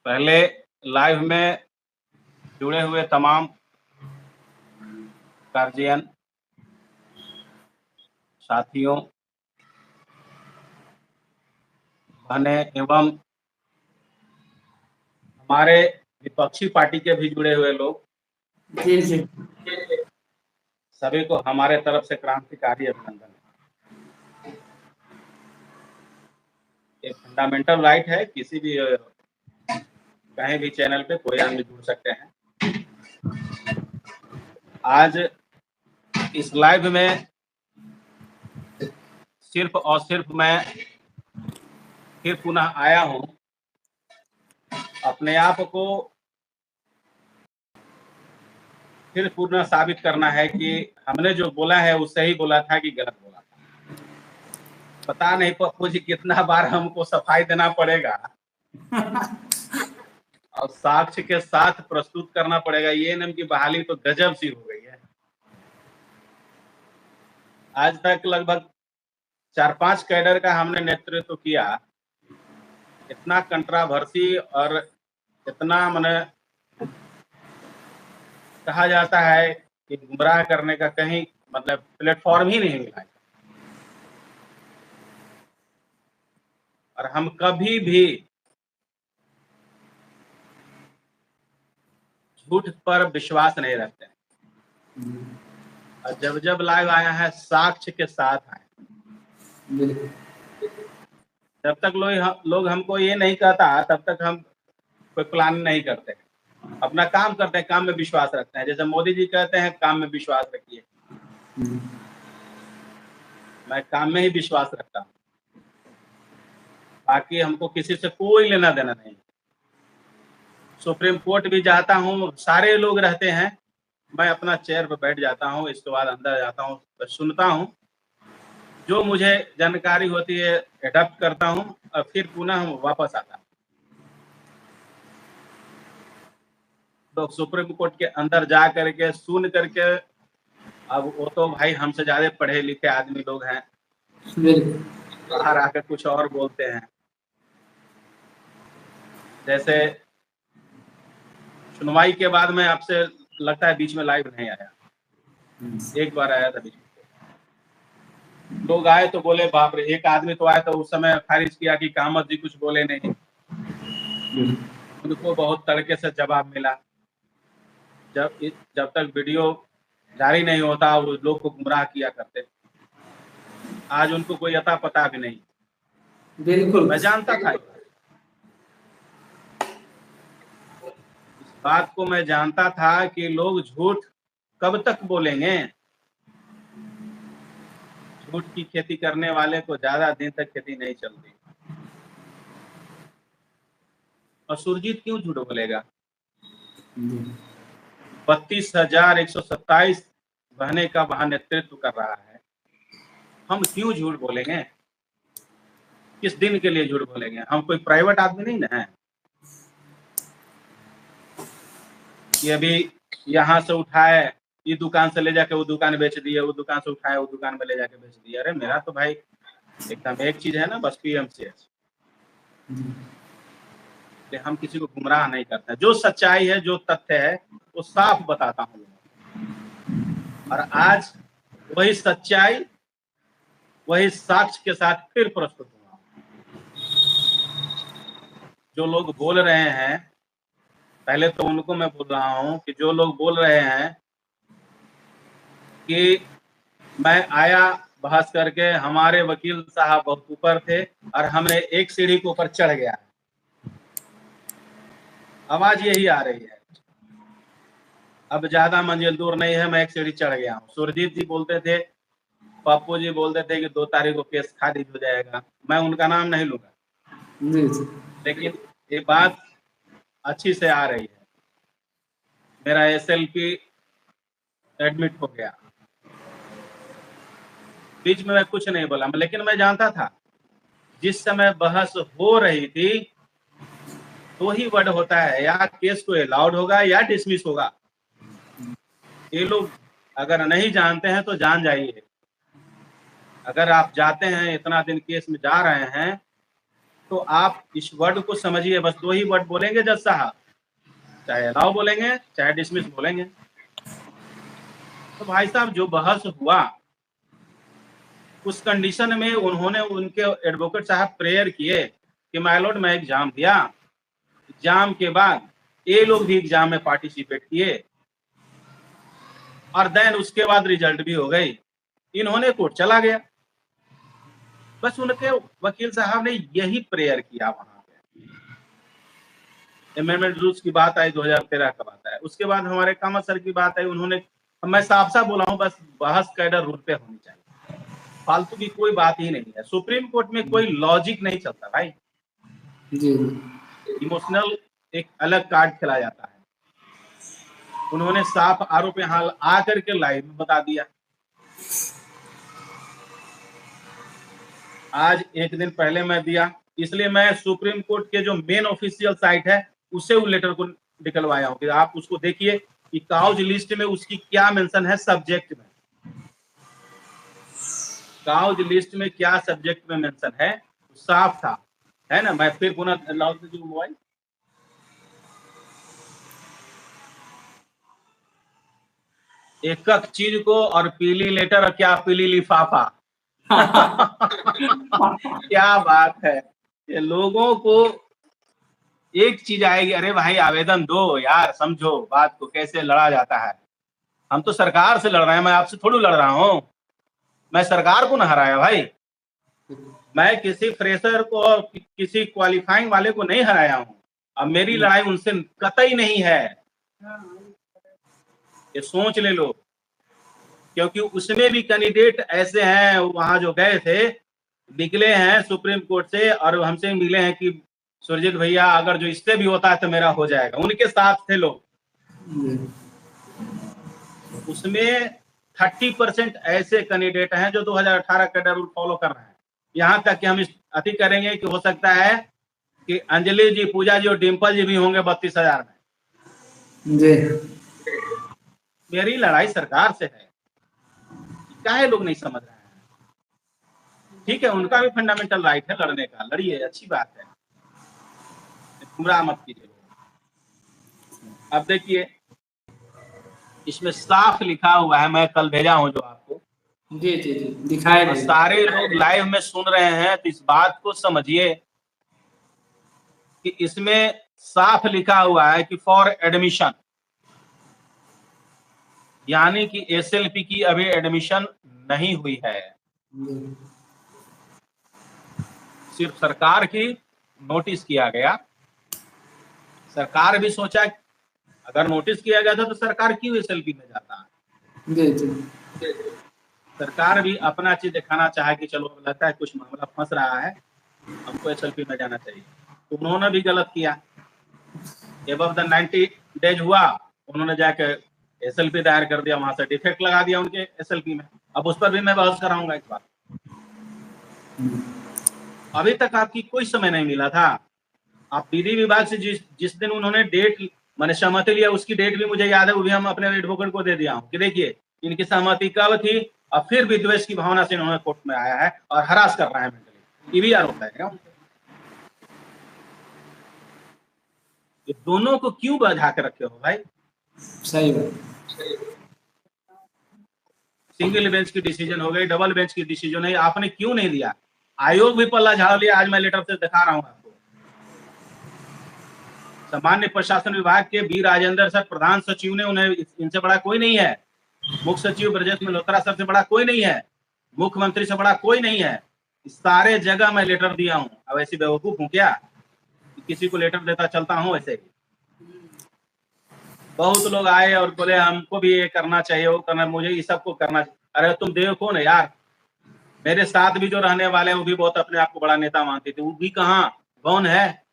पहले लाइव में जुड़े हुए तमाम गार्जियन, साथियों, बहनें एवं हमारे विपक्षी पार्टी के भी जुड़े हुए लोग, जी जी सभी को हमारे तरफ से क्रांतिकारी अभिनंदन। ये फंडामेंटल राइट है, किसी भी कहीं भी चैनल पे कोई आदमी जुड़ सकते हैं। आज इस लाइव में सिर्फ और सिर्फ मैं फिर पुनः आया हूं अपने आप को फिर पुनः साबित करना है कि हमने जो बोला है वो सही बोला था कि गलत बोला था। पता नहीं पप्पू जी कितना बार हमको सफाई देना पड़ेगा और साक्ष्य के साथ प्रस्तुत करना पड़ेगा। एएनएम की बहाली तो गजब सी हो गई है। आज तक लगभग 4-5 कैडर का हमने नेतृत्व किया। इतना कंट्रावर्सी और इतना माने कहा जाता है कि गुमराह करने का कहीं मतलब प्लेटफॉर्म ही नहीं मिला। और हम कभी भी झूठ पर विश्वास नहीं रखते हैं। और जब जब लाइव आया है साक्ष्य के साथ आए। जब तक लोग हमको ये नहीं कहता तब तक हम कोई प्लान नहीं करते। अपना काम करते हैं, काम में विश्वास रखते हैं। जैसे मोदी जी कहते हैं काम में विश्वास रखिए, मैं काम में ही विश्वास रखता हूँ। बाकी हमको किसी से कोई लेना देना नहीं। सुप्रीम कोर्ट भी जाता हूँ, सारे लोग रहते हैं, मैं अपना चेयर पर बैठ जाता हूँ, इसके बाद अंदर जाता हूँ, सुनता हूँ, जो मुझे जानकारी होती है एडप्ट करता हूँ और फिर पुनः वापस आता हूँ। तो सुप्रीम कोर्ट के अंदर जा करके सुन करके, अब वो तो भाई हमसे ज्यादा पढ़े लिखे आदमी लोग हैं, बाहर आकर कुछ और बोलते हैं। जैसे सुनवाई के बाद में आपसे लगता है बीच में लाइव नहीं आया, एक बार आया था बीच में। लोग आए तो बोले बाप रे, एक आदमी तो आया तो उस समय खारिज किया कि कामत जी कुछ बोले नहीं। उनको बहुत तड़के से जवाब मिला। जब तक वीडियो जारी नहीं होता वो लोग को गुमराह किया करते। आज उनको कोई अता पता भी नहीं। बिल्कुल, मैं जानता था, इस बात को मैं जानता था कि लोग झूठ कब तक बोलेंगे। झूठ की खेती करने वाले को ज्यादा दिन तक खेती नहीं चलती। और सुरजीत क्यों झूठ बोलेगा? 32,127 बहने का वहां नेतृत्व कर रहा है, हम क्यों झूठ बोलेंगे? किस दिन के लिए झूठ बोलेंगे? हम कोई प्राइवेट आदमी नहीं ना है कि अभी यहाँ से उठाए ये दुकान से ले जाके वो दुकान बेच दिए, वो दुकान से उठाए वो दुकान में ले जाके बेच दिए। अरे मेरा तो भाई एकदम एक चीज है ना, बस पीएमसीएच। हम किसी को गुमराह नहीं करते। जो सच्चाई है, जो तथ्य है, वो साफ बताता हूँ। और आज वही सच्चाई वही साक्ष्य के साथ फिर प्रस्तुत हुआ। जो लोग बोल रहे हैं, पहले तो उनको मैं बोल रहा हूं कि जो लोग बोल रहे हैं कि मैं आया बहस करके, हमारे वकील साहब बहुत ऊपर थे और हमने एक सीढ़ी के ऊपर चढ़ गया, आवाज यही आ रही है। अब ज्यादा मंजिल दूर नहीं है, मैं एक सीढ़ी चढ़ गया हूँ। सुरजीत जी बोलते थे, पप्पू जी बोलते थे कि 2 तारीख को केस खारिज हो जाएगा। मैं उनका नाम नहीं लूंगा, लेकिन ये बात अच्छी से आ रही है। मेरा एसएलपी एडमिट हो गया, बीच में मैं कुछ नहीं बोला, लेकिन मैं जानता था जिस समय बहस हो रही थी तो ही वर्ड होता है, या केस को अलाउड होगा या डिसमिस होगा। ये लोग अगर नहीं जानते हैं तो जान जाइए। अगर आप जाते हैं, इतना दिन केस में जा रहे हैं, तो आप इस वर्ड को समझिए, बस 2 ही वर्ड बोलेंगे जज साहब, चाहे अलाउ बोलेंगे चाहे डिसमिस बोलेंगे। तो भाई साहब जो बहस हुआ उस कंडीशन में उन्होंने, उनके एडवोकेट साहब प्रेयर किए कि माय लॉर्ड मैं एग्जाम दिया, एग्जाम के बाद ये लोग भी एग्जाम में पार्टिसिपेट किए और देन उसके बाद रिजल्ट भी हो गई, इन्होंने कोर्ट चला गया। बस उनके वकील साहब ने यही प्रेयर किया वहां पे। अमेंडमेंट रूल्स की बात आई, 2013 का बात है, उसके बाद हमारे कामत सर की बात आई, उन्होंने, मैं साफ साफ बोला हूं, बस बहस कैडर रूल पे होनी चाहिए, फालतू की कोई बात ही नहीं है। सुप्रीम कोर्ट में कोई लॉजिक नहीं चलता भाई जी, इमोशनल एक अलग कार्ड खेला जाता है। उन्होंने साफ आरोप यहाँ आकर के लाइव में बता दिया। आज एक दिन पहले मैं दिया, इसलिए मैं सुप्रीम कोर्ट के जो मेन ऑफिशियल साइट है उससे वो लेटर को निकलवाया हूं कि आप उसको देखिए कि काउज लिस्ट में उसकी क्या मेंशन है, सब्जेक्ट में काउज लिस्ट में क्या सब्जेक्ट में मेंशन है, साफ था, है ना। मैं फिर पुनः लाउड से जो मोबाइल, एक चीज को और पीली लेटर और क्या पीली लिफाफा क्या बात है, ये लोगों को एक चीज आएगी, अरे भाई आवेदन दो यार, समझो बात को कैसे लड़ा जाता है। हम तो सरकार से लड़ रहे हैं, मैं आपसे थोड़ी लड़ रहा हूं, मैं सरकार को न हराया भाई, मैं किसी फ्रेशर को और किसी क्वालिफाइंग वाले को नहीं हराया हूं। अब मेरी लड़ाई उनसे कतई नहीं है, ये सोच ले लो, क्योंकि उसमें भी कैंडिडेट ऐसे हैं वहां जो गए थे, निकले हैं सुप्रीम कोर्ट से और हमसे मिले हैं कि सुरजीत भैया अगर जो इससे भी होता है तो मेरा हो जाएगा, उनके साथ थे लोग। उसमें 30% ऐसे कैंडिडेट हैं जो 2018 कैडर रूल फॉलो कर रहे हैं। यहां तक कि हम इस अति करेंगे कि हो सकता है कि अंजलि जी, पूजा जी और डिम्पल जी भी होंगे 32,000 में। जी, मेरी लड़ाई सरकार से है, काहे लोग नहीं समझ रहे हैं। ठीक है, उनका भी फंडामेंटल राइट है लड़ने का, लड़िए, अच्छी बात है, गुमराह मत कीजिए। अब देखिए इसमें साफ लिखा हुआ है, मैं कल भेजा हूं जो आपको, जी, जी, जी, दिखाए सारे लोग लाइव में सुन रहे हैं, तो इस बात को समझिए कि इसमें साफ लिखा हुआ है कि फॉर एडमिशन, यानी कि एसएलपी की अभी एडमिशन नहीं हुई है, सिर्फ सरकार की नोटिस किया गया। सरकार भी सोचा अगर नोटिस किया गया था तो सरकार क्यों एसएलपी में जाता है। जी, जी, सरकार भी अपना चीज दिखाना चाहे कि चलो लगता है कुछ मामला फंस रहा है, हमको एसएलपी में जाना चाहिए, तो उन्होंने भी गलत किया। एबव द 90 डेज हुआ, उन्होंने जाकर एसएलपी दायर कर दिया, वहां से डिफेक्ट लगा दिया उनके एसएलपी में। अब उस पर भी मैं बहस कराऊंगा इस बार। अभी तक आपकी कोई समय नहीं मिला था, आप विधि विभाग से जिस दिन उन्होंने डेट मैंने सहमति लिया, उसकी डेट भी मुझे याद है, वो भी हम अपने एडवोकेट को दे दिया हूं कि देखिए इनकी सहमति कब थी, और फिर विद्वेष की भावना से इन्होंने कोर्ट में आया है और हरास कर रहा है मेंटली, ईवीआर होता है। ये दोनों को क्यों बधा के रखे हो भाई? सही बात, सिंगल बेंच की डिसीजन हो गई, डबल बेंच की डिसीजन है, आपने क्यों नहीं दिया? आयोग भी पल्ला झाड़ लिया, आज मैं लेटर से दिखा रहा हूं आपको। सामान्य प्रशासन विभाग के बी राजेंद्र सर प्रधान सचिव ने, उन्हें इनसे बड़ा कोई नहीं है, मुख्य सचिव ब्रजेश मल्होत्रा सर से बड़ा कोई नहीं है, मुख्यमंत्री से बड़ा कोई नहीं है, सारे जगह मैं लेटर दिया हूं। अब ऐसी बेवकूफ हूं क्या किसी को लेटर देता चलता हूं? ऐसे ही बहुत लोग आए और बोले हमको भी ये करना चाहिए, वो करना, मुझे ये सबको करना चाहिए। अरे तुम देखो ना यार, मेरे साथ भी जो रहने वाले हैं वो भी बहुत अपने आप को बड़ा नेता मानते थे, वो भी कहाँ, कौन है,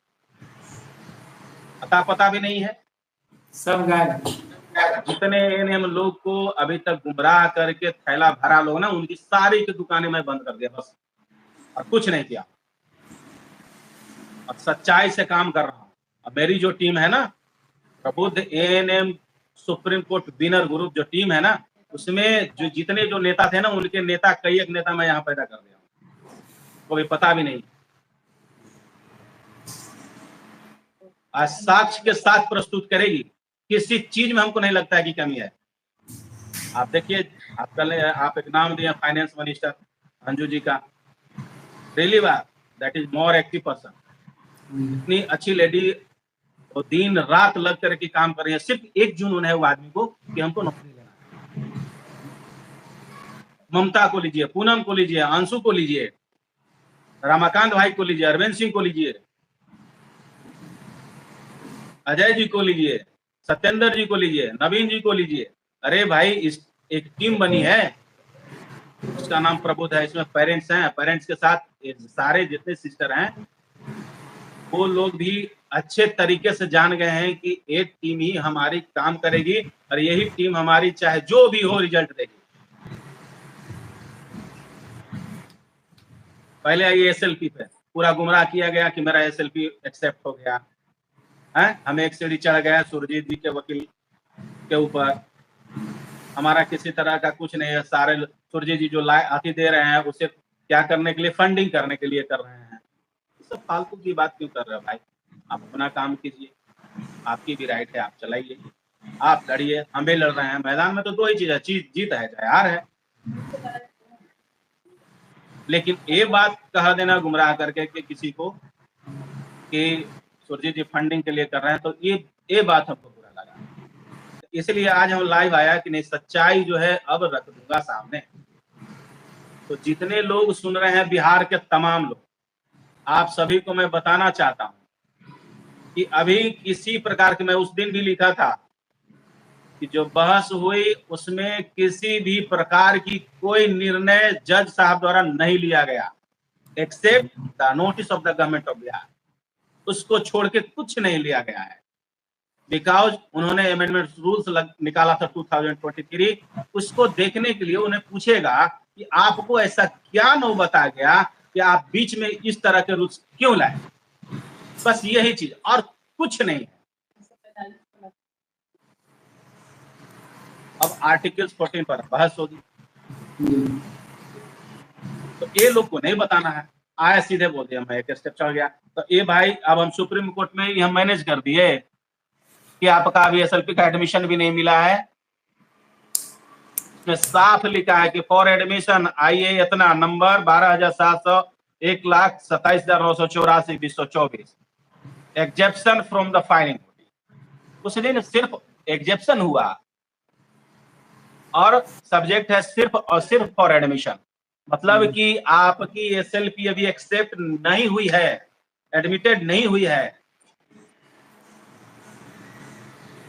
अता पता भी नहीं है। सब गायब। जितने एनएम लोग को अभी तक गुमराह करके थैला भरा लोग ना, उनकी सारी की दुकानें मैं बंद कर दिया बस, और कुछ नहीं किया, और सच्चाई से काम कर रहा हूं। अब मेरी जो टीम है ना, प्रबुद्ध ANM supreme court winner group जो टीम है ना, उसमें जो जितने जो नेता थे ना, उनके नेता, कई एक नेता मैं यहाँ पैदा कर दिया हूँ, को भी पता भी नहीं। आज साक्ष्य के साथ प्रस्तुत करेगी। किसी चीज में हमको नहीं लगता है कि कमी है। आप देखिए, आप एक नाम दिए फाइनेंस मिनिस्टर अंजू जी का, रियली बात, that is more active person. इतनी अच्छी लेडी, तो दिन रात लग करके काम कर रही है, सिर्फ एक जुनून है वो आदमी को कि हमको नौकरी लेना है। ममता को लीजिए, पूनम को लीजिए, अंशु को लीजिए, रामाकांत भाई को लीजिए, अरविंद सिंह को लीजिए, अजय जी को लीजिए, सत्येंद्र जी को लीजिए, नवीन जी को लीजिए। अरे भाई, इस एक टीम बनी है, उसका नाम प्रबुद्ध है। इसमें पेरेंट्स हैं, पेरेंट्स के साथ सारे जितने सिस्टर हैं वो लोग भी अच्छे तरीके से जान गए हैं कि एक टीम ही हमारी काम करेगी और यही टीम हमारी चाहे जो भी हो रिजल्ट देगी। पहले आई एसएलपी पे पूरा गुमराह किया गया कि मेरा एसएलपी एक्सेप्ट हो गया है, हमें एक सीढ़ी चढ़ गया सुरजीत जी के वकील के ऊपर। हमारा किसी तरह का कुछ नहीं है, सारे सुरजीत जी जो आती दे रहे हैं उसे क्या करने के लिए, फंडिंग करने के लिए कर रहे हैं। सब फालतू की बात क्यों कर रहे हो भाई? आप अपना काम कीजिए, आपकी भी राइट है, आप चलाइए, आप लड़िए, हम भी लड़ रहे हैं। मैदान में तो दो ही चीज है, जीत है चाहे हार है। लेकिन ये बात कह देना गुमराह करके कि किसी को कि सुरजीत जी फंडिंग के लिए कर रहे हैं, तो ये बात हमको बुरा लगा। इसलिए आज हम लाइव आया कि नहीं, सच्चाई जो है अब रख दूंगा सामने। तो जितने लोग सुन रहे हैं, बिहार के तमाम लोग, आप सभी को मैं बताना चाहता हूं कि अभी किसी प्रकार के, मैं उस दिन भी लिखा था कि जो बहस हुई उसमें किसी भी प्रकार की कोई निर्णय जज साहब द्वारा नहीं लिया गया, except the notice of the government of Bihar. उसको छोड़ के कुछ नहीं लिया गया है, बिकॉज उन्होंने अमेंडमेंट रूल्स निकाला था 2023। उसको देखने के लिए उन्हें पूछेगा कि आपको ऐसा क्या नौबत आ गया कि आप बीच में इस तरह के रूल्स क्यों लाए। बस यही चीज और कुछ नहीं है। अब आर्टिकल्स 14 पर बहस होगी, तो ये लोग को नहीं बताना है। आया सीधे बोल दिया, मैं एक स्टेप चढ़ गया। तो ये भाई, अब हम सुप्रीम कोर्ट में ही हम मैनेज कर दिए कि आपका अभी एसएलपी का एडमिशन भी नहीं मिला है। इसमें साफ लिखा है कि फॉर एडमिशन आइए इतना number 12,700 1,27,984 2024 exemption from the filing. उस दिन सिर्फ एग्जेप्शन हुआ और सब्जेक्ट है सिर्फ और सिर्फ फॉर एडमिशन, मतलब कि आपकी एसएलपी अभी एक्सेप्ट नहीं हुई है, एडमिटेड नहीं हुई है।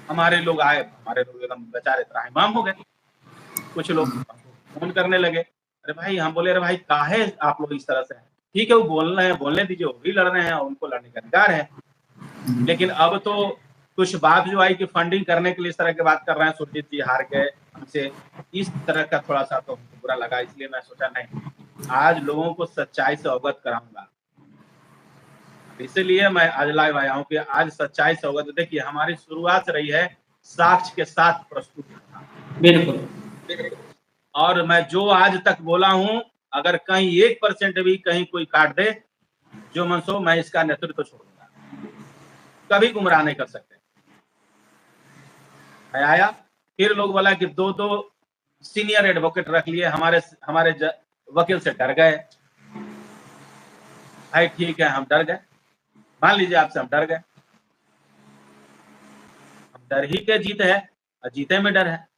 हमारे लोग आए, हमारे लोग एकदम बेचारे त्राहिमाम हो गए। कुछ लोग फोन करने लगे, अरे भाई, हम बोले अरे भाई काहे आप लोग इस तरह से हैं? ठीक है, वो बोल रहे हैं, बोलने दीजिए, वो भी लड़ रहे हैं, उनको लड़ने का अधिकार है। लेकिन अब तो कुछ बात जो आई कि फंडिंग करने के लिए इस तरह की बात कर रहे हैं, सुरजीत जी हार गए हमसे, इस तरह का थोड़ा सा तो बुरा लगा। इसलिए मैं सोचा नहीं, आज लोगों को सच्चाई से अवगत कराऊंगा। इसलिए मैं आज लाइव आया हूँ कि आज सच्चाई से अवगत। देखिए, हमारी शुरुआत रही है साक्ष्य के साथ प्रस्तुत करना। बिल्कुल। और मैं जो आज तक बोला हूं, अगर कहीं 1% भी कहीं कोई काट दे, जो मनसो, मैं इसका नेतृत्व छोड़ दूंगा, कभी गुमराह नहीं कर सकते। मैं आया, फिर लोग बोला कि दो सीनियर एडवोकेट रख लिए, हमारे वकील से डर गए। भाई ठीक है, हम डर गए, मान लीजिए आपसे हम डर गए, हम डर ही के जीते हैं और जीते में डर है।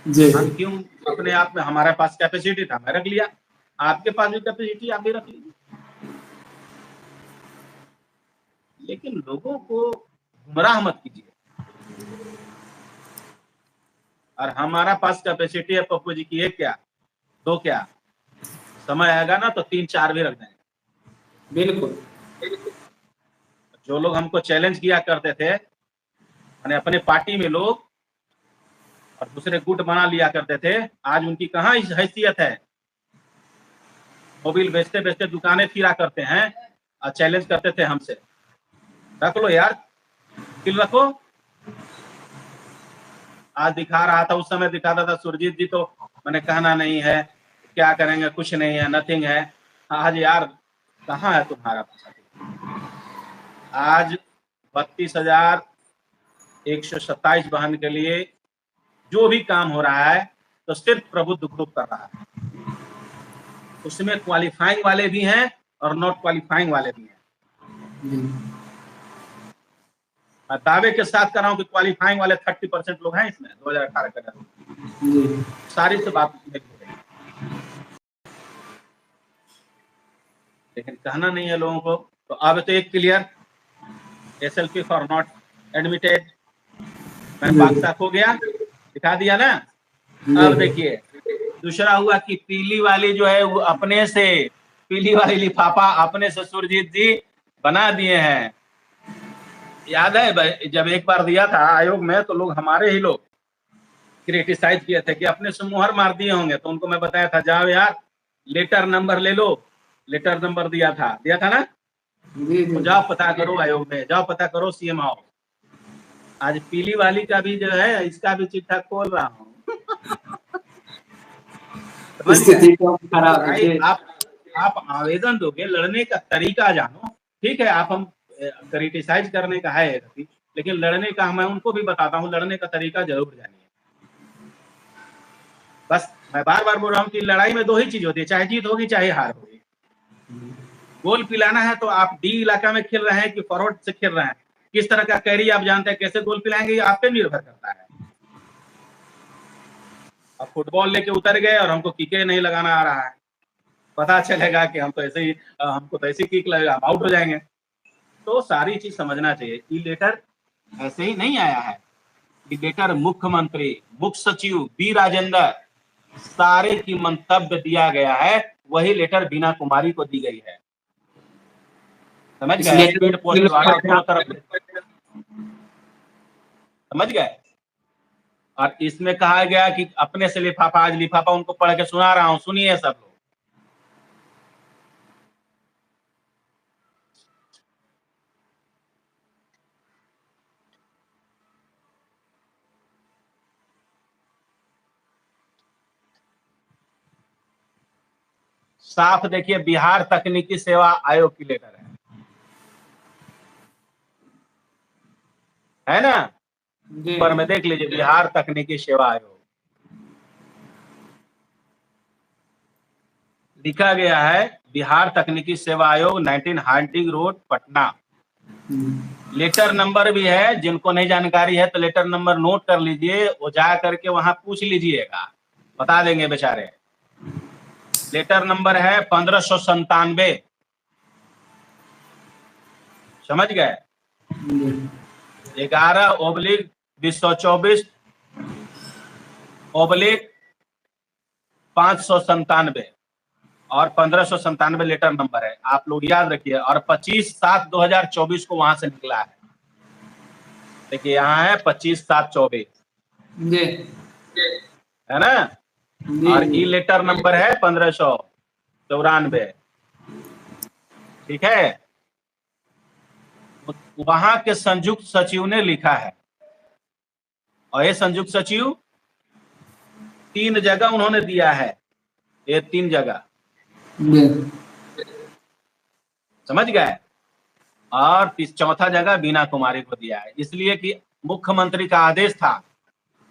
हम क्यों अपने आप में, हमारे पास कैपेसिटी था, मैं रख लिया, आपके पास भी कैपेसिटी, आप भी रख लीजिए। लेकिन लोगों को गुमराह मत कीजिए। और हमारा पास कैपेसिटी है पप्पू जी की, एक क्या दो क्या, समय आएगा ना तो 3-4 भी रख देंगे। बिल्कुल। जो लोग हमको चैलेंज किया करते थे, मैंने अपने पार्टी में लोग और दूसरे गुट बना लिया करते थे, आज उनकी कहाँ हैसियत है। मोबिल बेचते बेचते दुकानें फिरा करते हैं और चैलेंज करते थे हमसे। रख लो यार, किल रखो। आज दिखा रहा था, उस समय दिखाता था सुरजीत जी, तो मैंने कहना नहीं है, क्या करेंगे, कुछ नहीं है, नथिंग है। आज यार कहाँ है तुम्हारा? आज 32,127 वाहन के लिए जो भी काम हो रहा है तो सिर्फ प्रबुद्ध ग्रुप कर रहा है। उसमें क्वालिफाइंग वाले भी हैं और नॉट क्वालिफाइंग वाले भी हैं। मैं दावे के साथ कर रहा हूं कि क्वालिफाइंग वाले 30% लोग हैं इसमें 2018 के अंदर। सारी से बात मेरी हो गई, लेकिन कहना नहीं है लोगों को। तो अब तो एक clear, SLP for not admitted, मैं बाक्सा हो गया, दिखा दिया ना। अब देखिए दूसरा हुआ कि पीली वाली जो है वो अपने से, पीली वाली लिफाफा अपने से सुरजीत जी बना दिए हैं। याद है जब एक बार दिया था आयोग में तो लोग, हमारे ही लोग क्रिटिसाइज किए थे कि अपने से मुहर मार दिए होंगे। तो उनको मैं बताया था जाओ यार लेटर नंबर ले लो, लेटर नंबर दिया था ना। तो जाओ पता करो आयोग में, जाओ पता करो CM आओ। आज पीली वाली का भी जो है इसका भी चिट्ठा खोल रहा हूँ। आप आवेदन दोगे, लड़ने का तरीका जानो। ठीक है, आप हम क्रिटिसाइज करने का है, लेकिन लड़ने का मैं उनको भी बताता हूँ, लड़ने का तरीका जरूर जानिए। बस मैं बार बार बोल रहा हूँ कि लड़ाई में दो ही चीज होती है, चाहे जीत होगी चाहे हार होगी। गोल पिलाना है तो आप डी इलाका में खेल रहे हैं कि फॉरवर्ड से खेल रहे हैं, किस तरह का कैरी आप जानते हैं, कैसे गोल पिलाएंगे ये आप पे निर्भर करता है। अब फुटबॉल लेके उतर गए और हमको किके नहीं लगाना आ रहा है, पता चलेगा कि हम तो ऐसे ही, हमको तो ऐसे किक लगेगा, हम आउट हो जाएंगे। तो सारी चीज समझना चाहिए। ई लेटर ऐसे ही नहीं आया है, ई लेटर मुख्यमंत्री, मुख्य सचिव बी राजेंद्र सारे की मंतव्य दिया गया है, वही लेटर बीना कुमारी को दी गई है। समझ गए? स्पीड पोस्ट वाला दोनों तरफ, समझ गए? और इसमें कहा गया कि अपने से लिफाफा, आज लिफाफा उनको पढ़ के सुना रहा हूं, सुनिए सब लोग। साफ देखिए, बिहार तकनीकी सेवा आयोग की लेटर है ना। ऊपर में देख लीजिए, बिहार तकनीकी सेवा आयोग लिखा गया है। बिहार तकनीकी सेवा आयोग 19 Harding road Patna. Letter number भी है, जिनको नहीं जानकारी है तो लेटर नंबर नोट कर लीजिए, वो जा करके वहां पूछ लीजिएगा, बता देंगे बेचारे। लेटर नंबर है 1597, समझ गए? 11/224/597 और 1597 लेटर नंबर है, आप लोग याद रखिए। और 25/7/2024 को वहां से निकला है। देखिए यहाँ है 25/7/24, है ना। और ई लेटर नंबर है 1594, ठीक है। वहां के संयुक्त सचिव ने लिखा है, और ये संयुक्त सचिव 3 जगह उन्होंने दिया है, ये 3 जगह, समझ गए। और चौथा जगह बीना कुमारी को दिया है, इसलिए कि मुख्यमंत्री का आदेश था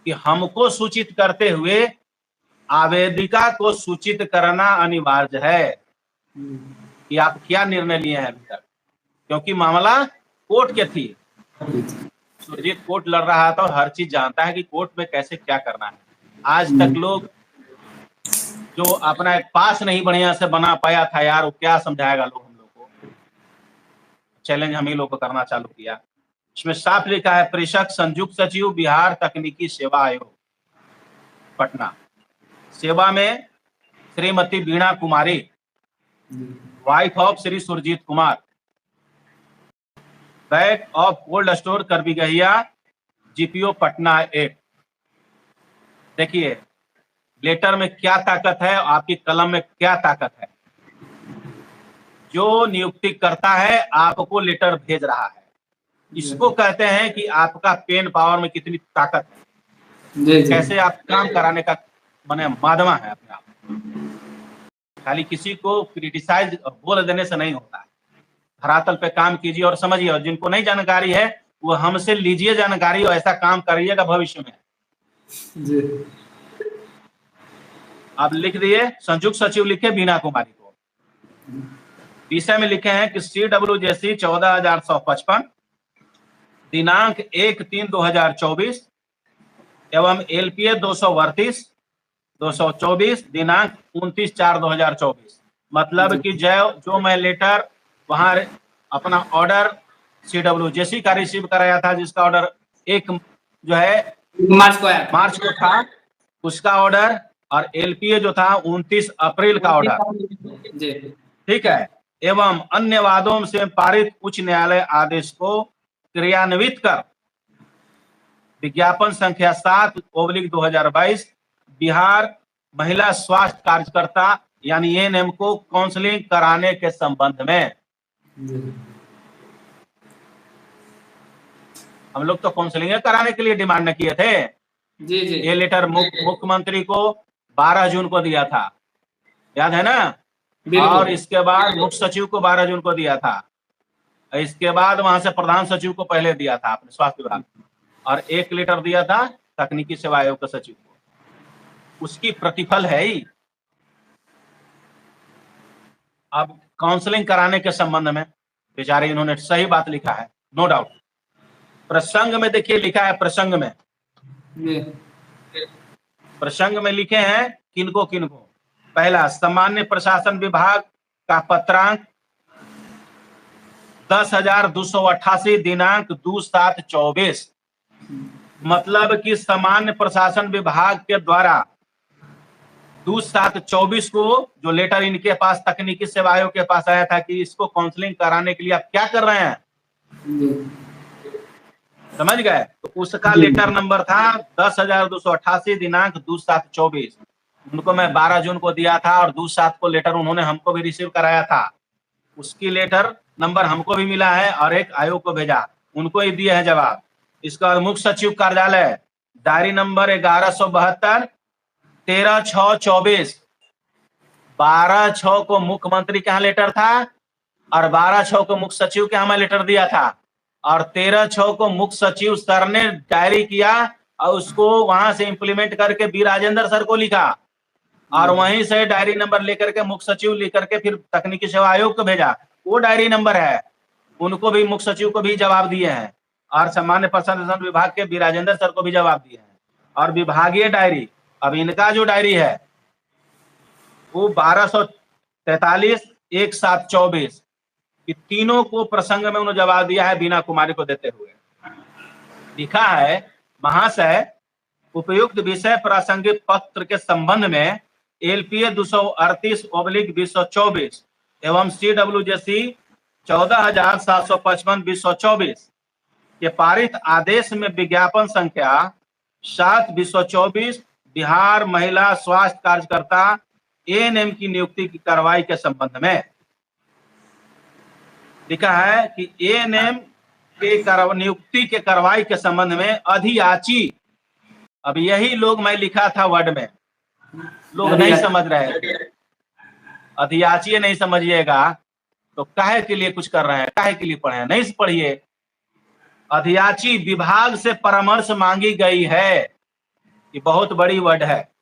कि हमको सूचित करते हुए आवेदिका को सूचित करना अनिवार्य है कि आप क्या निर्णय लिए हैं अभी तक, क्योंकि मामला कोर्ट के थी। सुरजीत कोर्ट लड़ रहा था और हर चीज जानता है कि कोर्ट में कैसे क्या करना है। आज तक लोग जो अपना एक पास नहीं बढ़िया से बना पाया था यार, वो क्या समझाएगा लोग हम लोग को। चैलेंज हम ही लोग को करना चालू किया। इसमें साफ लिखा है, प्रेषक संयुक्त सचिव बिहार तकनीकी सेवा आयोग पटना। सेवा में Shrimati Bina Kumari, wife of Shri Surjit Kumar, back of cold store Karbigahiya, GPO Patna 1। देखिए लेटर में क्या ताकत है, आपकी कलम में क्या ताकत है। जो नियुक्ति करता है आपको लेटर भेज रहा है, इसको कहते हैं कि आपका पेन पावर में कितनी ताकत है, कैसे आप काम कराने का माने माध्यम है अपने आप। खाली किसी को क्रिटिसाइज बोल देने से नहीं होता है, धरातल पे काम कीजिए और समझिए, और जिनको नहीं जानकारी है वो हमसे लीजिए जानकारी और ऐसा काम करिएगा भविष्य में। जी। आप लिख दिए, संयुक्त सचिव लिखे बीना कुमारी को। विषय में लिखे हैं कि CWJC 14,155 दिनांक 1/3/2024 एवं LPA 224 दिनांक 29/4/2024। मतलब कि जो मैं लेटर वहां अपना ऑर्डर CWJC का रिसीव कराया था, जिसका ऑर्डर 1 जो है मार्च को था उसका ऑर्डर, और LPA जो था 29 अप्रैल का ऑर्डर, ठीक है, एवं अन्य वादों से पारित उच्च न्यायालय आदेश को क्रियान्वित कर विज्ञापन संख्या 7/2022 बिहार महिला स्वास्थ्य कार्यकर्ता यानी ANM को काउंसलिंग कराने के संबंध में। हम लोग तो काउंसलिंग कराने के लिए डिमांड किए थे। जी जी। ये लेटर मुख्यमंत्री को 12 जून को दिया था, याद है ना? और इसके बाद मुख्य सचिव को 12 जून को दिया था। इसके बाद वहां से प्रधान सचिव को पहले दिया था अपने स्वास्थ्य विभाग, और एक लेटर दिया था तकनीकी सेवा आयोग के सचिव को। उसकी प्रतिफल है ही। अब काउंसलिंग कराने के संबंध में बेचारे इन्होंने सही बात लिखा है, नो डाउट। प्रसंग में देखिए लिखा है, प्रसंग में लिखे हैं किनको किनको। पहला, सामान्य प्रशासन विभाग का पत्रांक 10,288 दिनांक 2/7/24। मतलब कि सामान्य प्रशासन विभाग के द्वारा 2/7/24 को जो लेटर इनके पास तकनीकी सेवा आयोग के पास आया था कि इसको काउंसलिंग कराने के लिए आप क्या कर रहे हैं, समझ गए? तो उसका लेटर नंबर था 10,288 दिनांक 2/7/24। उनको मैं 12 जून को दिया था और 2/7 को लेटर उन्होंने हमको भी रिसीव कराया था। उसकी लेटर नंबर हमको भी मिला है और एक आयोग को भेजा, उनको ही दिए हैं जवाब। इसका मुख्य सचिव कार्यालय डायरी नंबर 1172 13/6/24। 12/6 को मुख्यमंत्री के यहाँ लेटर था और 12/6 को मुख्य सचिव के यहाँ मैं लेटर दिया था, और 13/6 को मुख्य सचिव सर ने डायरी किया और उसको वहां से इंप्लीमेंट करके बी राजेंद्र सर को लिखा, और वहीं से डायरी नंबर लेकर के मुख्य सचिव लेकर के फिर तकनीकी सेवा आयोग को भेजा। वो डायरी नंबर है, उनको भी मुख्य सचिव को भी जवाब दिए हैं, और सामान्य प्रशासन विभाग के बी राजेंद्र सर को भी जवाब दिए हैं। और विभागीय डायरी, अब इनका जो डायरी है वो 1243 1/7/24 कि तीनों को प्रसंग में उन्होंने जवाब दिया है बीना कुमारी को देते हुए। लिखा है, महाशय उपयुक्त विषय प्रासंगिक पत्र के संबंध में LPA 238/2024 एवं CWJC 14,755/2024 के पारित आदेश में विज्ञापन संख्या 7/2024 बिहार महिला स्वास्थ्य कार्यकर्ता ANM की नियुक्ति की कार्रवाई के संबंध में लिखा है कि ANM के नियुक्ति के कार्रवाई के संबंध में अधियाची। अब यही लोग मैं लिखा था वर्ड में, लोग नहीं समझ रहे। अधियाची नहीं समझिएगा तो काहे के लिए कुछ कर रहे हैं, काहे के लिए पढ़े हैं, नहीं पढ़िए। अधियाची विभाग से परामर्श मांगी गई है, ये बहुत बड़ी वर्ड है।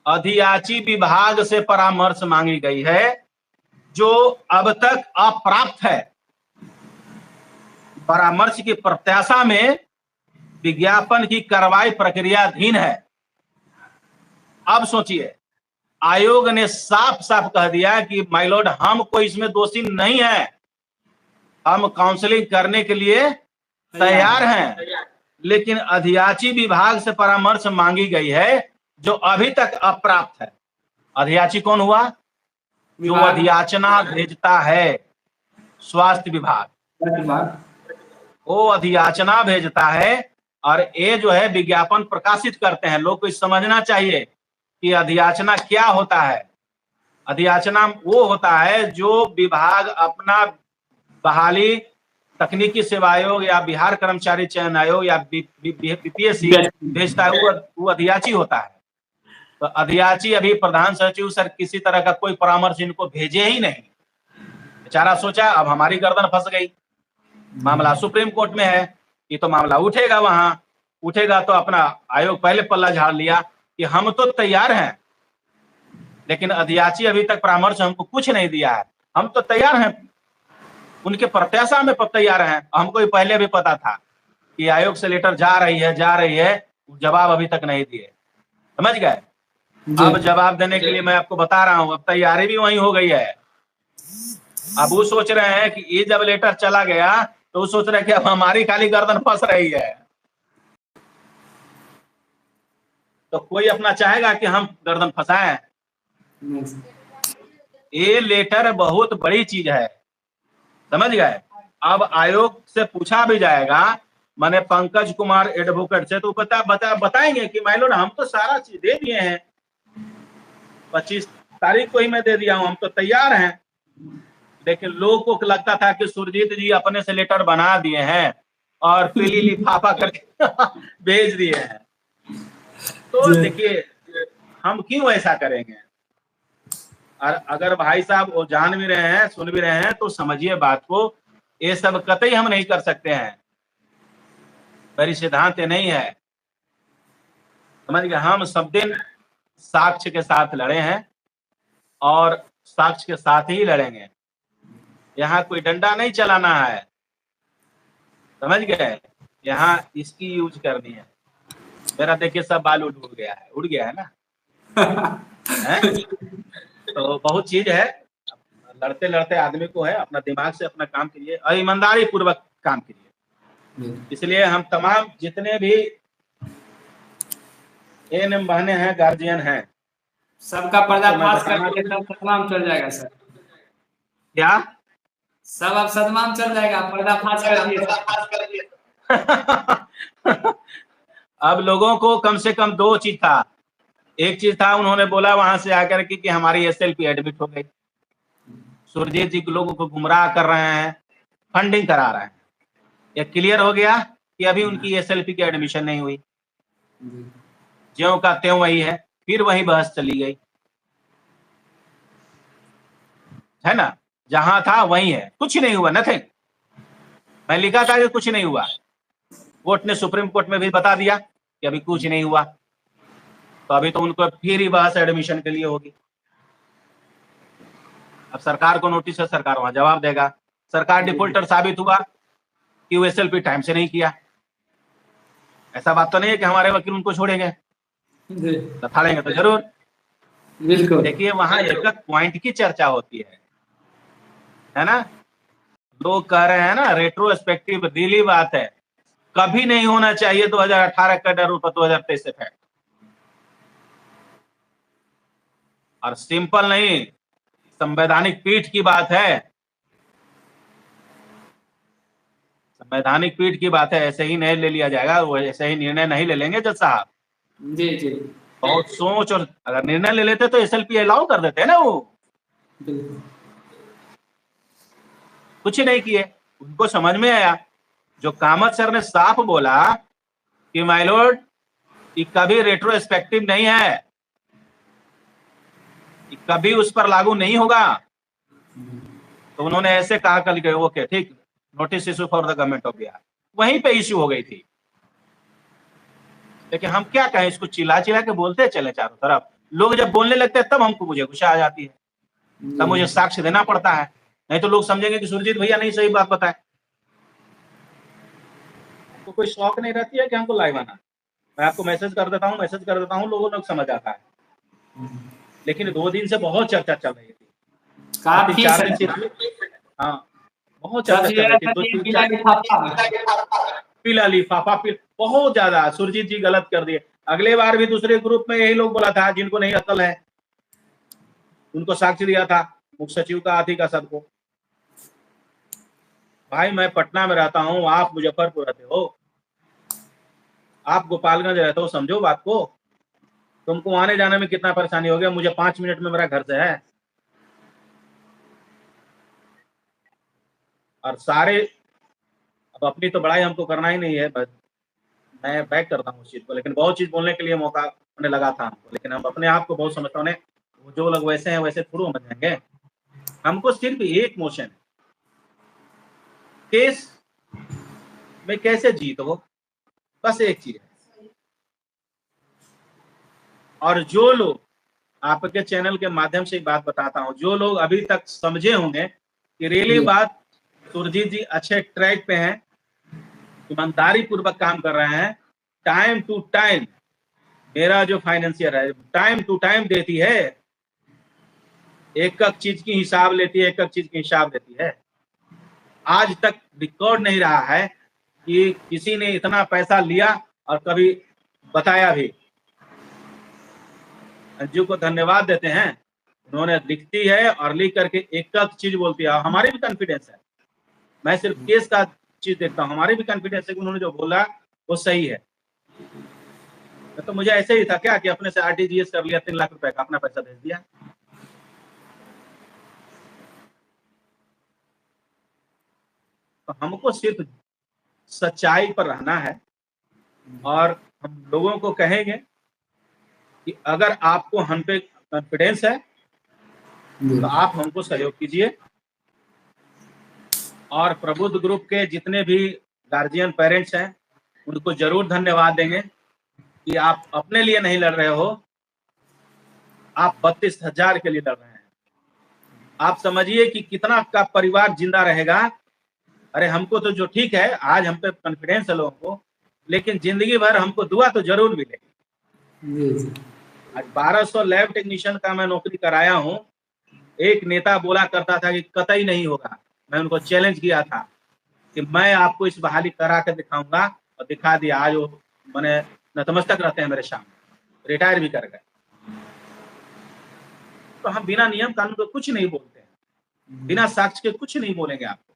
अधियाची विभाग से परामर्श मांगी गई है जो अब तक अप्राप्त है। परामर्श की प्रत्याशा में विज्ञापन की कार्रवाई प्रक्रियाधीन है। अब सोचिए, आयोग ने साफ साफ कह दिया कि माय लॉर्ड हम कोई इसमें दोषी नहीं है, हम काउंसलिंग करने के लिए तैयार हैं, लेकिन अधियाची विभाग से परामर्श मांगी गई है जो अभी तक अप्राप्त है। अधियाची कौन हुआ? जो अधियाचना भेजता है, स्वास्थ्य विभाग, वो अधियाचना भेजता है और ये जो है विज्ञापन प्रकाशित करते हैं। लोग को समझना चाहिए कि अधियाचना क्या होता है। अधियाचना वो होता है जो विभाग अपना बहाली तकनीकी सेवा आयोग या बिहार कर्मचारी चयन आयोग या BPSC भेजता है, वो अधियाची होता है। तो अधियाची अभी प्रधान सचिव सर किसी तरह का कोई परामर्श इनको भेजे ही नहीं। बेचारा सोचा अब हमारी गर्दन फंस गई, मामला सुप्रीम कोर्ट में है, ये तो मामला उठेगा, वहां उठेगा तो अपना आयोग पहले पल्ला झाड़ लिया कि हम तो तैयार हैं, लेकिन अध्याची अभी तक परामर्श हमको कुछ नहीं दिया है, हम तो तैयार हैं, उनके प्रत्याशा में तैयार हैं। हमको पहले भी पता था कि आयोग से लेटर जा रही है, जवाब अभी तक नहीं दिए, समझ गए। अब जवाब देने के लिए मैं आपको बता रहा हूं, अब तैयारी भी वही हो गई है। अब वो सोच रहे हैं कि ये जब लेटर चला गया तो वो सोच रहे हैं कि अब हमारी खाली गर्दन फंस रही है, तो कोई अपना चाहेगा कि हम गर्दन फंसाएं? ये लेटर बहुत बड़ी चीज है, समझ गए। अब आयोग से पूछा भी जाएगा, माने पंकज कुमार एडवोकेट से, तो बताएंगे कि माइलोड हम तो सारा चीज दे दिए हैं, 25 तारीख को ही मैं दे दिया हूं, हम तो तैयार हैं। लेकिन लोगों को लगता था कि सुरजीत जी अपने से लेटर बना दिए हैं और पीली लिफाफा करके भेज दिए हैं। तो देखिए हम क्यों ऐसा करेंगे, और अगर भाई साहब वो जान भी रहे हैं, सुन भी रहे हैं, तो समझिए बात को, ये सब कतई हम नहीं कर सकते हैं, मेरी सिद्धांत नहीं है, समझ गए। हम सब दिन साक्ष्य के साथ लड़े हैं और साक्ष्य के साथ ही लड़ेंगे, यहाँ कोई डंडा नहीं चलाना है, समझ गए। यहाँ इसकी यूज करनी है। मेरा देखिए सब बाल उड़ गया है ना है? तो बहुत चीज है, लड़ते लड़ते आदमी को है अपना दिमाग से अपना काम कीजिए और ईमानदारी पूर्वक काम कीजिए। इसलिए हम तमाम जितने भी एएनएम बहने हैं, गार्जियन हैं, सबका पर्दाफाश करके सब सदमाम चल जाएगा सर। क्या सब अब सदमाम चल जाएगा, पर्दाफाश कर दिए। अब लोगों को कम से कम दो चीज था, एक चीज था उन्होंने बोला वहां से आकर के कि हमारी एसएलपी एडमिट हो गई, सुरजीत जी लोगों को गुमराह कर रहे हैं, फंडिंग करा रहे हैं। ये क्लियर हो गया कि अभी उनकी एसएलपी की एडमिशन नहीं हुई, ज्यों का त्यों वही है, फिर वही बहस चली गई, है ना, जहां था वही है, कुछ नहीं हुआ, नथिंग। मैं लिखा था कि कुछ नहीं हुआ, कोर्ट ने सुप्रीम कोर्ट में भी बता दिया कि अभी कुछ नहीं हुआ, तो अभी तो उनको फिर ही बहस एडमिशन के लिए होगी। अब सरकार को नोटिस है, सरकार वहां जवाब देगा। सरकार डिफॉल्टर साबित हुआ कि वो एसएलपी टाइम से नहीं किया, ऐसा बात तो नहीं है कि हमारे वकील उनको छोड़ेंगे, लथाड़ेंगे तो जरूर। बिल्कुल देखिए वहां एक पॉइंट की चर्चा होती है ना। लोग कह रहे हैं ना रेट्रोस्पेक्टिव, दिली बात है, कभी नहीं होना चाहिए 2018 का डर ऊपर 2023 से फैक्ट, और सिंपल नहीं, संवैधानिक पीठ की बात है, संवैधानिक पीठ की बात है, ऐसे ही नहीं ले लिया जाएगा, वो ऐसे ही निर्णय नहीं ले लेंगे जज साहब। जी जी, बहुत सोच, और अगर निर्णय ले लेते तो एसएलपी अलाउ कर देते हैं ना, वो कुछ नहीं किए, उनको समझ में आया। जो कामत सर ने साफ बोला कि माय लॉर्ड ये कभी रेट्रोस्पेक्टिव नहीं है, ये कभी उस पर लागू नहीं होगा, तो उन्होंने ऐसे कहा कल के ओके ठीक, notice issue for the government of Bihar, वहीं पे इशू हो गई थी। लेकिन हम क्या कहें, इसको चिल्ला चिल्ला के बोलते चले चारों तरफ, लोग जब बोलने लगते हैं तब हमको मुझे गुस्सा आ जाती है, तब मुझे साक्ष्य देना पड़ता है, नहीं तो लोग समझेंगे कि सुरजीत भैया नहीं सही बात बताए। तो कोई शौक नहीं रहती है कि हमको लाइव आना, मैं आपको मैसेज कर देता हूँ, लोग समझ आता है। लेकिन 2 दिन से बहुत चर्चा चल रही थी, काफी 4 दिन से, हाँ बहुत चर्चा चल रही थी, पीला लिफाफा बहुत ज्यादा, सुरजीत जी गलत कर दिए। अगले बार भी दूसरे ग्रुप में यही लोग बोला था, जिनको नहीं अकल है उनको साक्ष्य दिया था, मुख्य सचिव का, हाथी का, सबको। भाई मैं पटना में रहता हूँ, आप मुजफ्फरपुर रहते हो, आप गोपालगंज रहते हो, समझो बात को, तुमको आने जाने में कितना परेशानी हो गया, मुझे 5 मिनट में मेरा घर से है। और सारे, अब अपनी तो बड़ाई हमको करना ही नहीं है, बस मैं बैक करता हूँ उस चीज को, लेकिन बहुत चीज बोलने के लिए मौका होने लगा था हमको, लेकिन हम अपने आप को बहुत समझता हूँ, जो लोग वैसे हैं वैसे थोड़ा समझ जाएंगे। हमको सिर्फ एक मोशन है, केस में कैसे जीत हो, बस एक चीज है। और जो लोग, आपके चैनल के माध्यम से बात बताता हूं, जो लोग अभी तक समझे होंगे कि रियली बात सुरजीत जी अच्छे ट्रैक पे हैं, ईमानदारी पूर्वक काम कर रहे हैं, टाइम टू टाइम मेरा जो फाइनेंशियर है टाइम टू टाइम देती है, एक एक चीज की हिसाब लेती है, एक एक चीज की हिसाब लेती है। आज तक रिकॉर्ड नहीं रहा है कि किसी ने इतना पैसा लिया और कभी बताया भी। अंजू को धन्यवाद देते हैं, उन्होंने लिखती है और लिख करके एक एक चीज बोलती है। हमारी भी कॉन्फिडेंस है, मैं सिर्फ केस का चीज देखता हूँ, हमारी भी कॉन्फिडेंस है कि उन्होंने जो बोला वो सही है। तो मुझे ऐसे ही था क्या कि अपने से आरटीजीएस कर लिया, 3 लाख रुपए का अपना पैसा भेज दिया। तो हमको सिर्फ सच्चाई पर रहना है और हम लोगों को कहेंगे कि अगर आपको हम पे कॉन्फिडेंस है तो आप हमको सहयोग कीजिए। और प्रबुद्ध ग्रुप के जितने भी गार्जियन पेरेंट्स हैं उनको जरूर धन्यवाद देंगे कि आप अपने लिए नहीं लड़ रहे हो, आप 32,000 के लिए लड़ रहे हैं। आप समझिए कि कितना का परिवार जिंदा रहेगा। अरे हमको तो जो ठीक है, आज हम पे कॉन्फिडेंस है लोगों को, लेकिन जिंदगी भर हमको दुआ तो जरूर मिलेगी। आज 1200 लैब टेक्नीशियन का मैं नौकरी कराया हूँ। एक नेता बोला करता था कि कतई नहीं होगा, मैं उनको चैलेंज किया था कि मैं आपको इस बहाली करा कर दिखाऊंगा, और दिखा दिया। आज वो मैंने नतमस्तक रहते हैं मेरे सामने, रिटायर भी कर गए। तो हम बिना नियम कानून के कुछ नहीं बोलते हैं, बिना साक्ष्य के कुछ नहीं बोलेंगे आपको।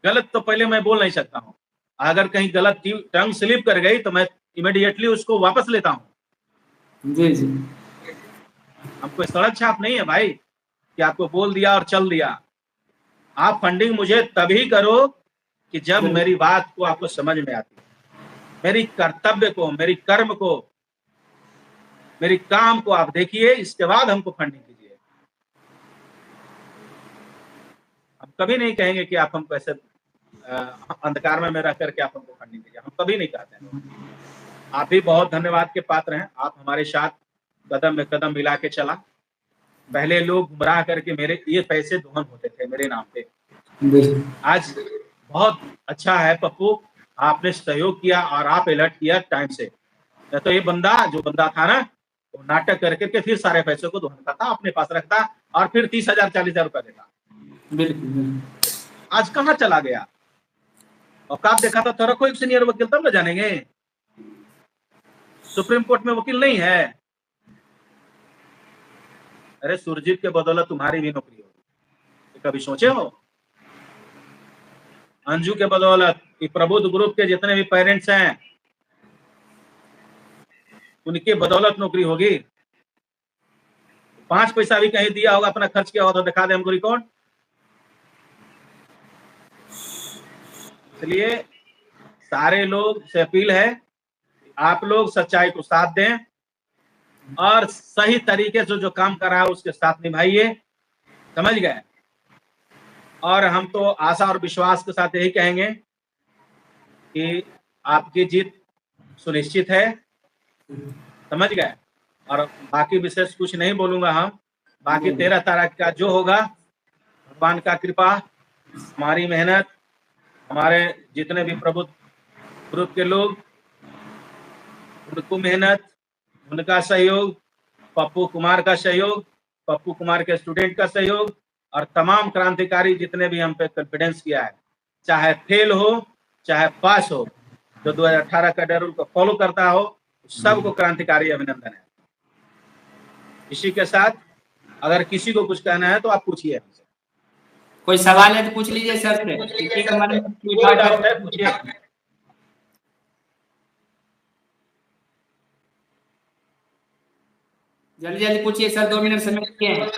गलत तो पहले मैं बोल नहीं सकता हूँ, अगर कहीं गलत टंग स्लिप कर गई तो मैं इमीडिएटली उसको वापस लेता हूँ। जी जी, हमको सड़क छाप नहीं है भाई कि आपको बोल दिया और चल दिया। आप फंडिंग मुझे तभी करो कि जब मेरी बात को आपको समझ में आती है, मेरी कर्तव्य को, मेरी कर्म को, मेरी काम को आप देखिए, इसके बाद हमको फंडिंग कीजिए। हम कभी नहीं कहेंगे कि आप हमको ऐसे अंधकार में रह करके आप हमको फंडिंग कीजिए, हम कभी नहीं कहते हैं। आप भी बहुत धन्यवाद के पात्र हैं, आप हमारे साथ कदम में कदम मिला के चला। पहले लोग गुमराह करके मेरे ये पैसे दोहन होते थे मेरे नाम पे, आज बहुत अच्छा है पप्पू, आपने सहयोग किया और आप अलर्ट किया टाइम से। तो ये बंदा जो बंदा था ना, वो नाटक करके के फिर सारे पैसे को दोहनता था, अपने पास रखता और फिर 30,000 40,000 रुपया देता। बिल्कुल। आज कहाँ चला गया? औकात देखा था तो रखो एक सीनियर वकील, तब न जानेंगे। सुप्रीम कोर्ट में वकील नहीं है। अरे सुरजीत के बदौलत तुम्हारी भी नौकरी होगी, कभी सोचे हो? अंजू के बदौलत, प्रबुद्ध ग्रुप के जितने भी पेरेंट्स हैं उनके बदौलत नौकरी होगी। 5 पैसा भी कहीं दिया होगा, अपना खर्च किया होगा तो दिखा दे हमको रिकॉर्ड। इसलिए सारे लोग से अपील है, आप लोग सच्चाई को साथ दें और सही तरीके से जो काम कर रहा है उसके साथ निभाइए, समझ गए? और हम तो आशा और विश्वास के साथ यही कहेंगे कि आपकी जीत सुनिश्चित है, समझ गए? और बाकी विशेष कुछ नहीं बोलूंगा हम। बाकी 13 तारीख का जो होगा, भगवान का कृपा, हमारी मेहनत, हमारे जितने भी प्रबुद्ध ग्रुप के लोग, उनको मेहनत, उनका सहयोग, पप्पू कुमार का सहयोग, पप्पू कुमार के स्टूडेंट का सहयोग और तमाम क्रांतिकारी जितने भी हम पे कॉन्फिडेंस किया है, चाहे फेल हो चाहे पास हो, जो 2018 का रूल को फॉलो करता हो, सबको क्रांतिकारी अभिनंदन है। इसी के साथ अगर किसी को कुछ कहना है तो आप पूछिए हमसे। कोई सवाल है तो पूछ लीजिए सर से, किसी के मन में कोई डाउट है पूछिए। जल्दी जल्दी पूछिए सर, 2 मिनट समय दिए हैं।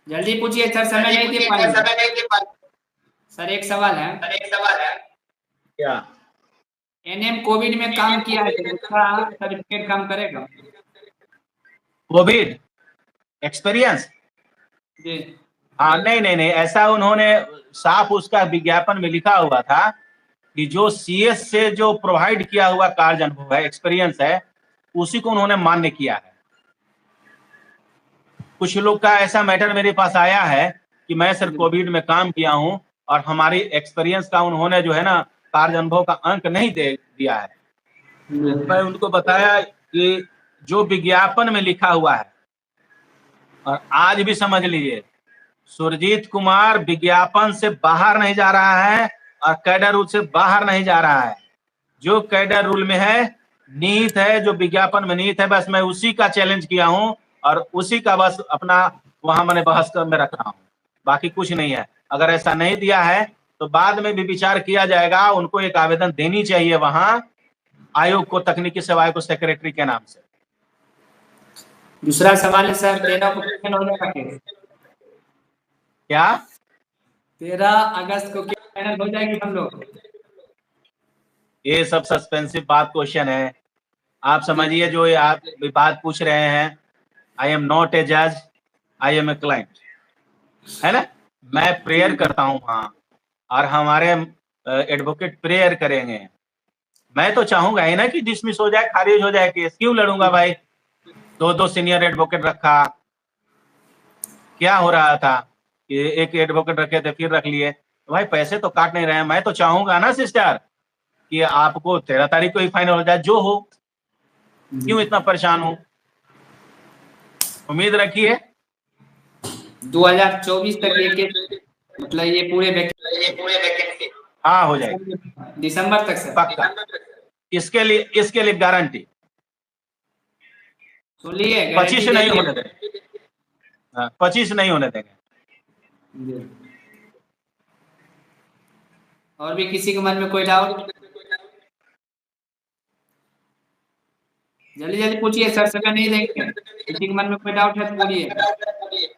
जल्दी पूछिए सर, समय नहीं दे पाएंगे। सर एक सवाल है। क्या? एनएम कोविड में काम किया है तो उसका सर्टिफिकेट काम करेगा? Covid experience? जी हाँ, नहीं नहीं नहीं, ऐसा उन्होंने साफ उसका विज्ञापन में लिखा हुआ था कि जो सीएस से जो प्रोवाइड किया हुआ कार्य अनुभव है, एक्सपीरियंस है, उसी को उन्होंने मान्य किया है। कुछ लोग का ऐसा मैटर मेरे पास आया है कि मैं सर कोविड में काम किया हूं और हमारी एक्सपीरियंस का उन्होंने जो है ना कार्य अनुभव का अंक नहीं दे दिया है। मैं उनको बताया कि जो विज्ञापन में लिखा हुआ है, और आज भी समझ लीजिए, सुरजीत कुमार विज्ञापन से बाहर नहीं जा रहा है और कैडर रूल से बाहर नहीं जा रहा है। जो कैडर रूल में है, निहित है, जो विज्ञापन में निहित है, बस मैं उसी का चैलेंज किया हूं और उसी का बस अपना वहां मैंने बहस में रख रहा हूं, बाकी कुछ नहीं है। अगर ऐसा नहीं दिया है तो बाद में भी विचार किया जाएगा। उनको एक आवेदन देनी चाहिए वहां आयोग को, तकनीकी सेवाएं को, सेक्रेटरी के नाम से। दूसरा सवाल है सर, 13 को फाइनल हो जाएगा केस? क्या? 13 अगस्त को केस फाइनल हो जाएगी हम लोग? ये सब सस्पेंसिव बात क्वेश्चन है। आप समझिए, जो ये आप बात पूछ रहे हैं, आई एम नॉट ए जज, आई एम ए क्लाइंट, है ना। मैं प्रेयर करता हूं वहां और हमारे एडवोकेट प्रेयर करेंगे। मैं तो चाहूंगा ही ना कि डिसमिस हो जाए, खारिज हो जाए केस। क्यों लड़ूंगा भाई? दो सीनियर एडवोकेट रखा, क्या हो रहा था कि एक एडवोकेट रखे थे फिर रख लिए, तो भाई पैसे तो काट नहीं रहे हैं। मैं तो चाहूंगा ना सिस्टर कि आपको 13 तारीख को ही फाइनल हो जाए, जो हो। क्यों इतना परेशान हूं? उम्मीद रखिए 2024 तक ये केस, मतलब ये पूरे वैकेंसी हाँ हो जाएगी दिसंबर तक सर? पक्का। इसके लिए गारंटी। सुनिए, 25 नहीं होने देंगे। 25 नहीं होने देंगे। और भी किसी के मन में कोई डाउट? जल्दी जल्दी पूछिए सर, समय नहीं देंगे। किसी के मन में कोई डाउट है तो बोलिए।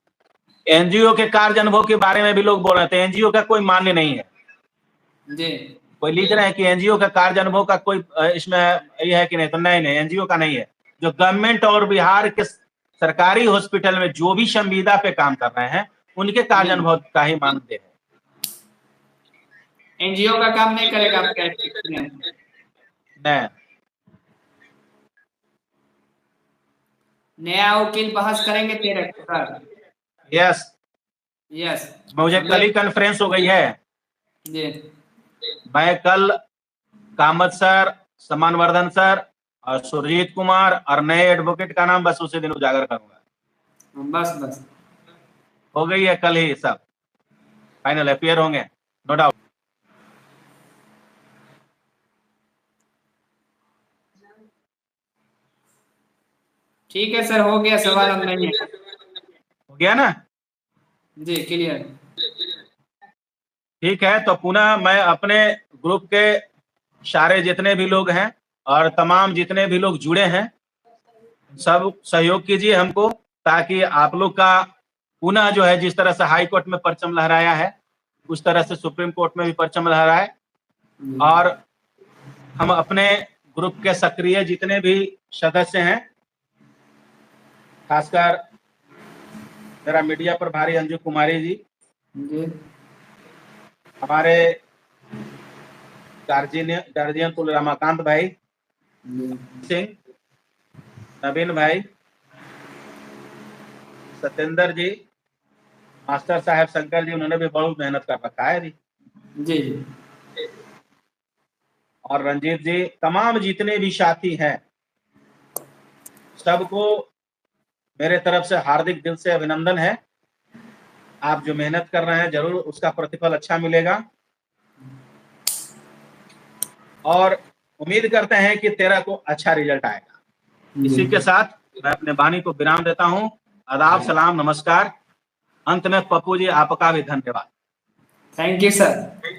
एनजीओ के कार्य अनुभव के बारे में भी लोग बोल रहे थे। एनजीओ का कोई मान्य नहीं है जी। कोई लिख रहे हैं कि एनजीओ का कार्य अनुभव का कोई इसमें ये है कि नहीं, तो नहीं, एनजीओ का नहीं है। जो गवर्नमेंट और बिहार के सरकारी हॉस्पिटल में जो भी संविदा पे काम कर रहे हैं, उनके कार्य अनुभव का ही मानते हैं। एनजीओ का काम नहीं करेगा आपका एक्सपीरियंस? नहीं। नया वकील बहस करेंगे 13 को सर? यस। मुझे कल ही कॉन्फ्रेंस हो गई है जी। मैं कल कामत सर, सम्मानवर्धन सर और सुरजीत कुमार और नए एडवोकेट का नाम बस उसी दिन उजागर करूंगा। बस हो गई है, कल ही सब फाइनल अपीयर होंगे, नो डाउट। ठीक है सर, हो गया सवाल, अब नहीं है। हो गया ना? जी क्लियर। ठीक है, तो पुनः मैं अपने ग्रुप के सारे जितने भी लोग हैं और तमाम जितने भी लोग जुड़े हैं, सब सहयोग कीजिए हमको, ताकि आप लोग का पुनः जो है, जिस तरह से हाई कोर्ट में परचम लहराया है, उस तरह से सुप्रीम कोर्ट में भी परचम लहराए। और हम अपने ग्रुप के सक्रिय जितने भी सदस्य हैं, खासकर मेरा मीडिया पर भारी अंजू कुमारी जी, हमारे गार्जियन कुल रमाकांत भाई सिंह, नवीन भाई, सत्येंद्र जी, मास्टर साहब शंकर जी, उन्होंने भी बहुत मेहनत कर रखा है जी। और रंजीत जी, तमाम जितने भी साथी हैं, सबको मेरे तरफ से हार्दिक दिल से अभिनंदन है। आप जो मेहनत कर रहे हैं, जरूर उसका प्रतिफल अच्छा मिलेगा और उम्मीद करते हैं कि 13 को अच्छा रिजल्ट आएगा। इसी के साथ मैं अपने वाणी को विराम देता हूं। आदाब, सलाम, नमस्कार। अंत में पप्पू जी, आपका भी धन्यवाद। Thank you sir.